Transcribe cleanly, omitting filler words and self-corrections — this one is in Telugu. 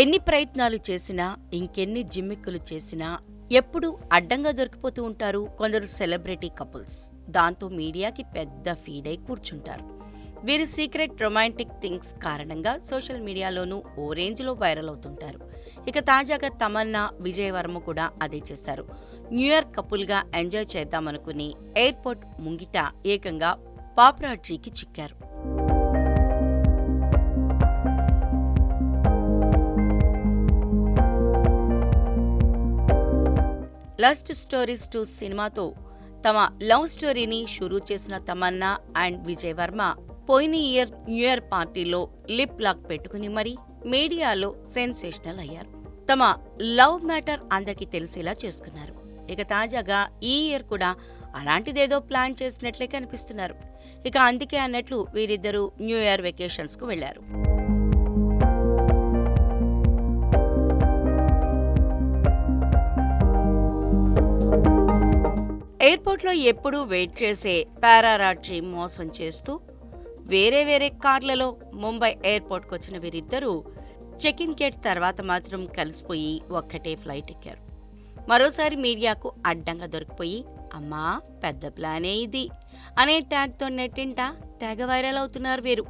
ఎన్ని ప్రయత్నాలు చేసినా, ఇంకెన్ని జిమ్మిక్కులు చేసినా ఎప్పుడూ అడ్డంగా దొరికిపోతూ ఉంటారు కొందరు సెలబ్రిటీ కపుల్స్. దాంతో మీడియాకి పెద్ద ఫీడై కూర్చుంటారు. వీరి సీక్రెట్ రొమాంటిక్ థింగ్స్ కారణంగా సోషల్ మీడియాలోనూ ఓ రేంజ్లో వైరల్ అవుతుంటారు. ఇక తాజాగా తమన్నా, విజయ్ వర్మ కూడా అదే చేశారు. న్యూ ఇయర్ కపుల్గా ఎంజాయ్ చేద్దామనుకుని ఎయిర్పోర్ట్ ముంగిట ఏకంగా పాపరాజీకి చిక్కారు. లస్ట్ స్టోరీస్ 2 సినిమాతో తమ లవ్ స్టోరీని షురూ చేసిన తమన్నా అండ్ విజయ్ వర్మ పోయిన ఇయర్ న్యూ ఇయర్ పార్టీలో లిప్ లాక్ పెట్టుకుని మరీ మీడియాలో సెన్సేషనల్ అయ్యారు. తమ లవ్ మ్యాటర్ అందరికీ తెలిసేలా చేసుకున్నారు. ఇక తాజాగా ఈ ఇయర్ కూడా అలాంటిదేదో ప్లాన్ చేసినట్లే కనిపిస్తున్నారు. ఇక అందుకే అన్నట్లు వీరిద్దరూ న్యూ ఇయర్ వెకేషన్స్ కు వెళ్లారు. ఎయిర్పోర్ట్లో ఎప్పుడూ వెయిట్ చేసే పారారాజీ మోసం చేస్తూ వేరే కార్లలో ముంబై ఎయిర్పోర్ట్కు వచ్చిన వీరిద్దరూ చెకిన్ గేట్ తర్వాత మాత్రం కలిసిపోయి ఒక్కటే ఫ్లైట్ ఎక్కారు. మరోసారి మీడియాకు అడ్డంగా దొరికిపోయి అమ్మా పెద్ద ప్లానే ఇది అనే ట్యాగ్తో నెట్టింట తెగ వైరల్ అవుతున్నారు వీరు.